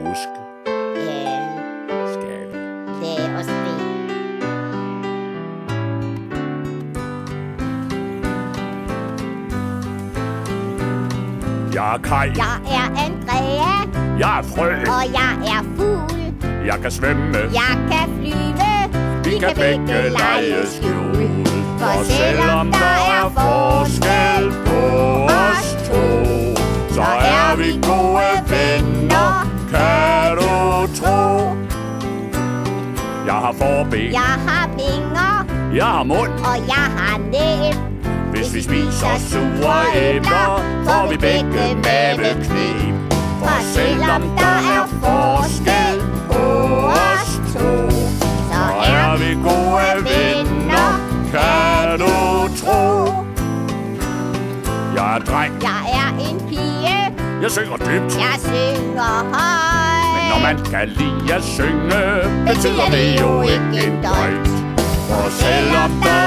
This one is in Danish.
huske? Skal vi? Lad os det. Jeg er Kaj. Jeg er Andrea. Jeg er Frø. Og jeg er fugl. Jeg kan svømme. Jeg kan flyve. Vi kan begge lege skjul. For selvom der er forskel på os to, så er vi gode venner, kan du tro. Jeg har forben. Jeg har vinger. Jeg har mund. Og jeg har næb. Hvis vi spiser sure æbler, får vi begge mavekneb. For selvom der er forskel på os to, så er vi gode venner, kan du tro. Jeg er dreng. Jeg er en pige. Jeg synger dybt. Jeg synger højt. Men når man kan lide at synge, betyder det jo ikke en døjt. For selvom der